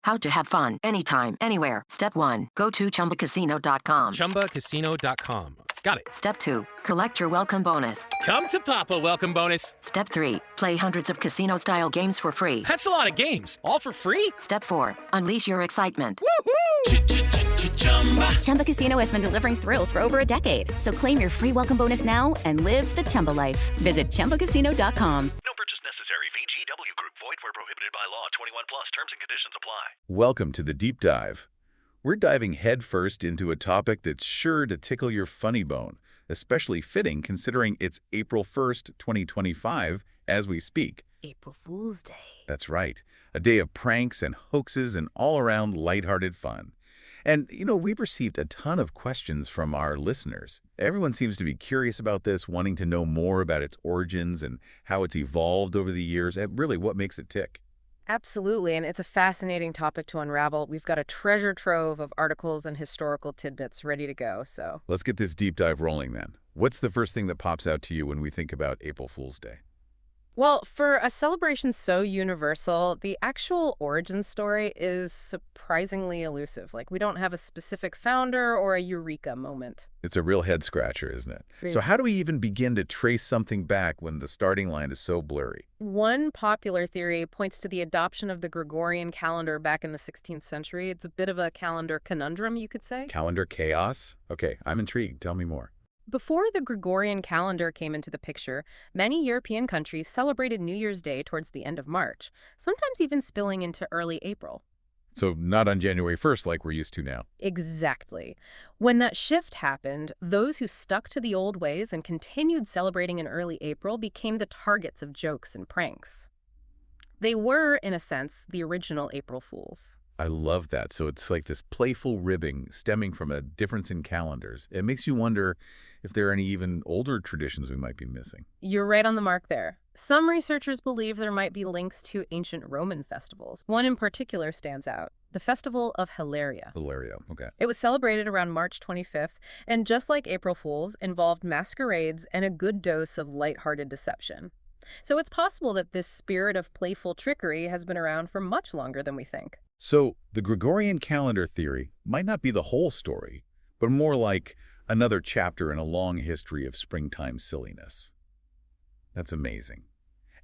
How to have fun anytime, anywhere. Step 1. Go to ChumbaCasino.com. ChumbaCasino.com. Got it. Step 2. Collect your welcome bonus. Come to Papa welcome bonus. Step 3. Play hundreds of casino-style games for free. That's a lot of games. All for free? Step 4. Unleash your excitement. Woohoo! Chumba Casino has been delivering thrills for over a decade. So claim your free welcome bonus now and live the Chumba life. Visit ChumbaCasino.com. No purchase necessary. VGW Group. Void where prohibited by law. 21 plus. Terms and conditions apply. Welcome to the Deep Dive. We're diving headfirst into a topic that's sure to tickle your funny bone, especially fitting considering it's April 1st, 2025, as we speak. April Fool's Day. That's right. A day of pranks and hoaxes and all-around lighthearted fun. And, we've received a ton of questions from our listeners. Everyone seems to be curious about this, wanting to know more about its origins and how it's evolved over the years, and really what makes it tick. Absolutely, and it's a fascinating topic to unravel. We've got a treasure trove of articles and historical tidbits ready to go, so. Let's get this deep dive rolling then. What's the first thing that pops out to you when we think about April Fool's Day? Well, for a celebration so universal, the actual origin story is surprisingly elusive. Like, we don't have a specific founder or a eureka moment. It's a real head-scratcher, isn't it? Really? So how do we even begin to trace something back when the starting line is so blurry? One popular theory points to the adoption of the Gregorian calendar back in the 16th century. It's a bit of a calendar conundrum, you could say. Calendar chaos? Okay, I'm intrigued. Tell me more. Before the Gregorian calendar came into the picture, many European countries celebrated New Year's Day towards the end of March, sometimes even spilling into early April. So not on January 1st like we're used to now. Exactly. When that shift happened, those who stuck to the old ways and continued celebrating in early April became the targets of jokes and pranks. They were, in a sense, the original April Fools. I love that. So it's like this playful ribbing stemming from a difference in calendars. It makes you wonder if there are any even older traditions we might be missing. You're right on the mark there. Some researchers believe there might be links to ancient Roman festivals. One in particular stands out, the Festival of Hilaria. Hilaria, okay. It was celebrated around March 25th, and just like April Fools, involved masquerades and a good dose of lighthearted deception. So it's possible that this spirit of playful trickery has been around for much longer than we think. So the Gregorian calendar theory might not be the whole story, but more like another chapter in a long history of springtime silliness. That's amazing.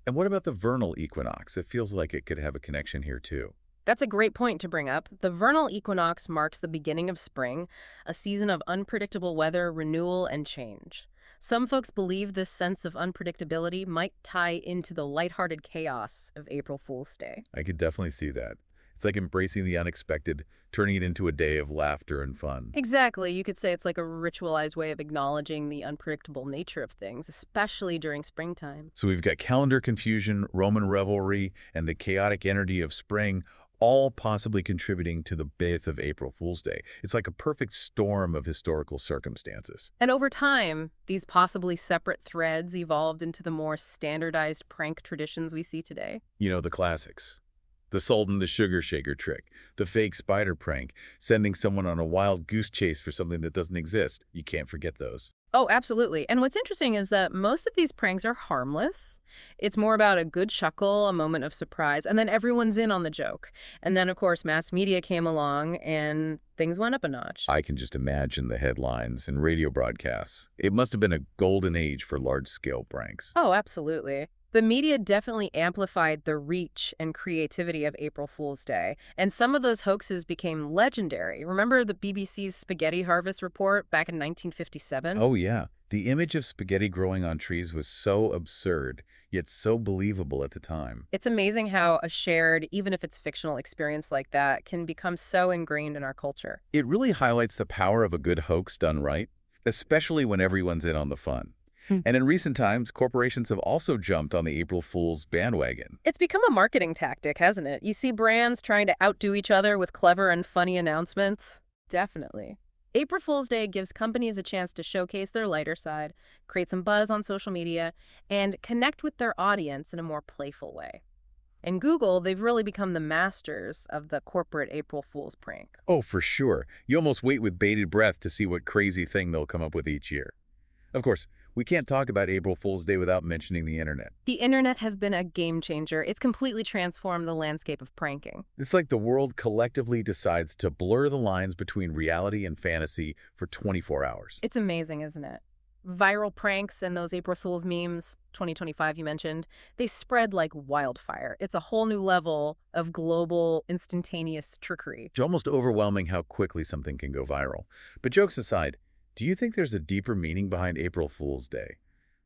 And what about the vernal equinox? It feels like it could have a connection here too. That's a great point to bring up. The vernal equinox marks the beginning of spring, a season of unpredictable weather, renewal, and change. Some folks believe this sense of unpredictability might tie into the lighthearted chaos of April Fool's Day. I could definitely see that. It's like embracing the unexpected, turning it into a day of laughter and fun. Exactly. You could say it's like a ritualized way of acknowledging the unpredictable nature of things, especially during springtime. So we've got calendar confusion, Roman revelry, and the chaotic energy of spring, all possibly contributing to the birth of April Fool's Day. It's like a perfect storm of historical circumstances. And over time, these possibly separate threads evolved into the more standardized prank traditions we see today. The classics. The salt and the sugar shaker trick, the fake spider prank, sending someone on a wild goose chase for something that doesn't exist. You can't forget those. Oh, absolutely. And what's interesting is that most of these pranks are harmless. It's more about a good chuckle, a moment of surprise, and then everyone's in on the joke. And then, of course, mass media came along and things went up a notch. I can just imagine the headlines and radio broadcasts. It must have been a golden age for large-scale pranks. Oh, absolutely. The media definitely amplified the reach and creativity of April Fool's Day, and some of those hoaxes became legendary. Remember the BBC's spaghetti harvest report back in 1957? Oh, yeah. The image of spaghetti growing on trees was so absurd, yet so believable at the time. It's amazing how a shared, even if it's fictional experience like that, can become so ingrained in our culture. It really highlights the power of a good hoax done right, especially when everyone's in on the fun. And in recent times, corporations have also jumped on the April Fool's bandwagon. It's become a marketing tactic, hasn't it? You see brands trying to outdo each other with clever and funny announcements. Definitely. April Fool's Day gives companies a chance to showcase their lighter side, create some buzz on social media, and connect with their audience in a more playful way. In Google, they've really become the masters of the corporate April Fool's prank. Oh, for sure. You almost wait with bated breath to see what crazy thing they'll come up with each year. Of course, We can't talk about April Fool's Day without mentioning the internet. The internet has been a game changer. It's completely transformed the landscape of pranking. It's like the world collectively decides to blur the lines between reality and fantasy for 24 hours. It's amazing, isn't it? Viral pranks and those April Fool's memes, 2025 you mentioned, they spread like wildfire. It's a whole new level of global, instantaneous trickery. It's almost overwhelming how quickly something can go viral. But jokes aside, do you think there's a deeper meaning behind April Fool's Day?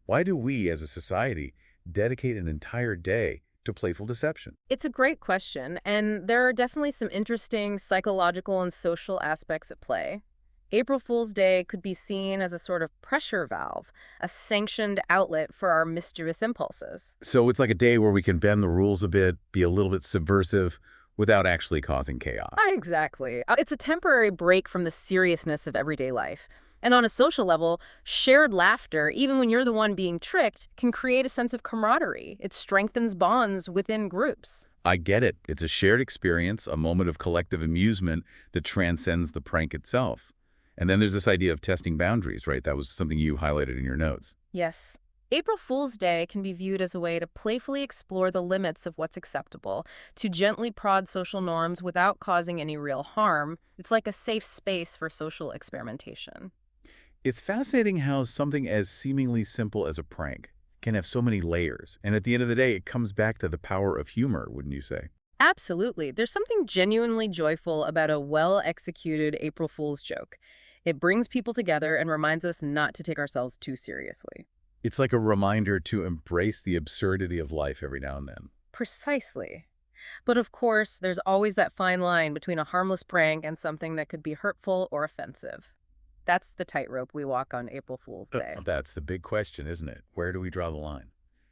Why do we, as a society, dedicate an entire day to playful deception? It's a great question, and there are definitely some interesting psychological and social aspects at play. April Fool's Day could be seen as a sort of pressure valve, a sanctioned outlet for our mischievous impulses. So it's like a day where we can bend the rules a bit, be a little bit subversive, without actually causing chaos. Exactly. It's a temporary break from the seriousness of everyday life. And on a social level, shared laughter, even when you're the one being tricked, can create a sense of camaraderie. It strengthens bonds within groups. I get it. It's a shared experience, a moment of collective amusement that transcends the prank itself. And then there's this idea of testing boundaries, right? That was something you highlighted in your notes. Yes. April Fool's Day can be viewed as a way to playfully explore the limits of what's acceptable, to gently prod social norms without causing any real harm. It's like a safe space for social experimentation. It's fascinating how something as seemingly simple as a prank can have so many layers. And at the end of the day, it comes back to the power of humor, wouldn't you say? Absolutely. There's something genuinely joyful about a well-executed April Fool's joke. It brings people together and reminds us not to take ourselves too seriously. It's like a reminder to embrace the absurdity of life every now and then. Precisely. But of course, there's always that fine line between a harmless prank and something that could be hurtful or offensive. That's the tightrope we walk on April Fool's Day. That's the big question, isn't it? Where do we draw the line?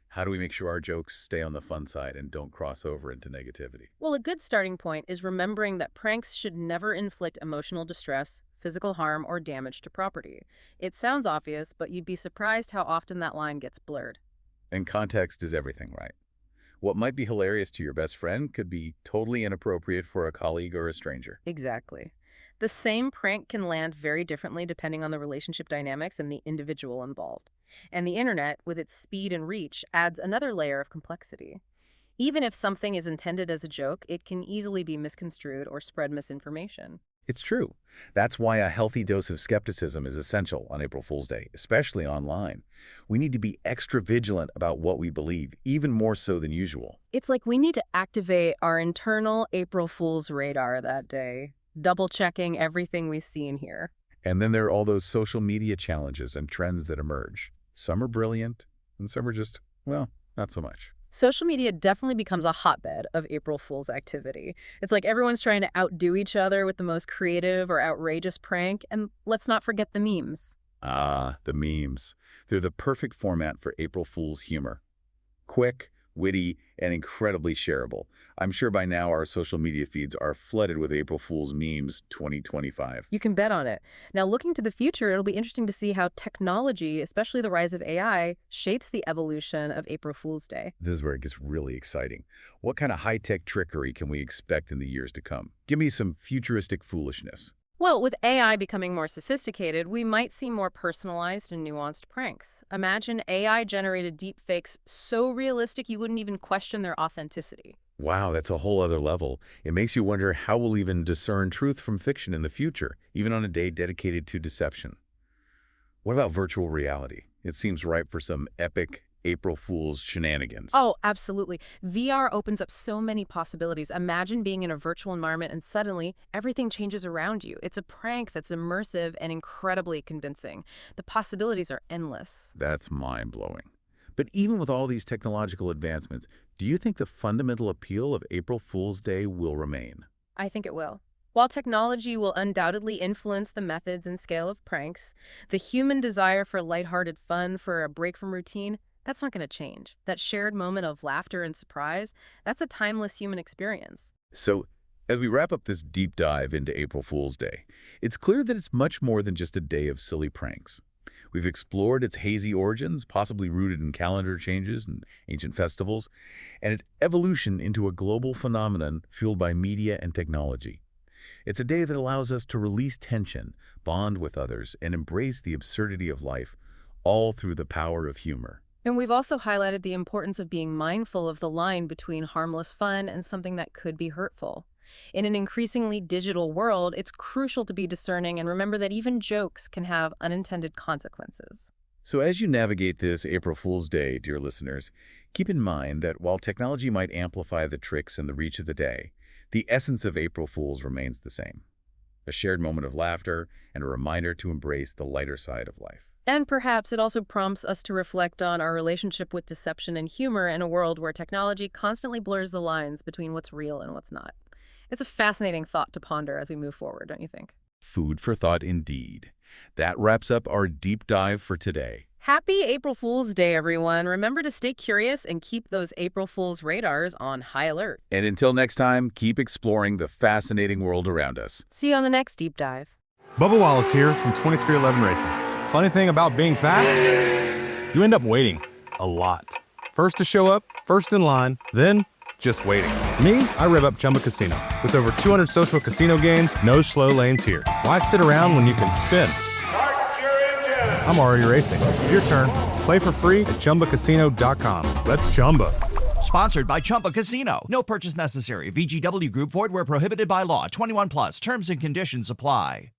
How do we make sure our jokes stay on the fun side and don't cross over into negativity? Well, a good starting point is remembering that pranks should never inflict emotional distress, physical harm, or damage to property. It sounds obvious, but you'd be surprised how often that line gets blurred. And context is everything, right? What might be hilarious to your best friend could be totally inappropriate for a colleague or a stranger. Exactly. The same prank can land very differently depending on the relationship dynamics and the individual involved. And the internet, with its speed and reach, adds another layer of complexity. Even if something is intended as a joke, it can easily be misconstrued or spread misinformation. It's true. That's why a healthy dose of skepticism is essential on April Fool's Day, especially online. We need to be extra vigilant about what we believe, even more so than usual. It's like we need to activate our internal April Fool's radar that day, double-checking everything we see and hear. And then there are all those social media challenges and trends that emerge. Some are brilliant, and some are just, well, not so much. Social media definitely becomes a hotbed of April Fool's activity. It's like everyone's trying to outdo each other with the most creative or outrageous prank, and let's not forget the memes. Ah, the memes. They're the perfect format for April Fool's humor. Quick, witty, and incredibly shareable. I'm sure by now our social media feeds are flooded with April Fool's memes 2025. You can bet on it. Now, looking to the future, it'll be interesting to see how technology, especially the rise of AI, shapes the evolution of April Fool's Day. This is where it gets really exciting. What kind of high-tech trickery can we expect in the years to come? Give me some futuristic foolishness. Well, with AI becoming more sophisticated, we might see more personalized and nuanced pranks. Imagine AI-generated deepfakes so realistic you wouldn't even question their authenticity. Wow, that's a whole other level. It makes you wonder how we'll even discern truth from fiction in the future, even on a day dedicated to deception. What about virtual reality? It seems ripe for some epic April Fool's shenanigans. Oh, absolutely. VR opens up so many possibilities. Imagine being in a virtual environment and suddenly everything changes around you. It's a prank that's immersive and incredibly convincing. The possibilities are endless. That's mind-blowing. But even with all these technological advancements, do you think the fundamental appeal of April Fool's Day will remain? I think it will. While technology will undoubtedly influence the methods and scale of pranks, the human desire for lighthearted fun, for a break from routine, that's not going to change. That shared moment of laughter and surprise, that's a timeless human experience. So, as we wrap up this deep dive into April Fool's Day, it's clear that it's much more than just a day of silly pranks. We've explored its hazy origins, possibly rooted in calendar changes and ancient festivals, and its evolution into a global phenomenon fueled by media and technology. It's a day that allows us to release tension, bond with others, and embrace the absurdity of life, all through the power of humor. And we've also highlighted the importance of being mindful of the line between harmless fun and something that could be hurtful. In an increasingly digital world, it's crucial to be discerning and remember that even jokes can have unintended consequences. So as you navigate this April Fool's Day, dear listeners, keep in mind that while technology might amplify the tricks and the reach of the day, the essence of April Fools remains the same. A shared moment of laughter and a reminder to embrace the lighter side of life. And perhaps it also prompts us to reflect on our relationship with deception and humor in a world where technology constantly blurs the lines between what's real and what's not. It's a fascinating thought to ponder as we move forward, don't you think? Food for thought indeed. That wraps up our deep dive for today. Happy April Fool's Day, everyone. Remember to stay curious and keep those April Fool's radars on high alert. And until next time, keep exploring the fascinating world around us. See you on the next deep dive. Bubba Wallace here from 2311 Racing. Funny thing about being fast, you end up waiting a lot. First to show up, first in line, then just waiting. Me, I rev up Chumba Casino. With over 200 social casino games, no slow lanes here. Why sit around when you can spin? I'm already racing. Your turn. Play for free at ChumbaCasino.com. Let's Chumba. Sponsored by Chumba Casino. No purchase necessary. VGW Group. Void where prohibited by law. 21 plus. Terms and conditions apply.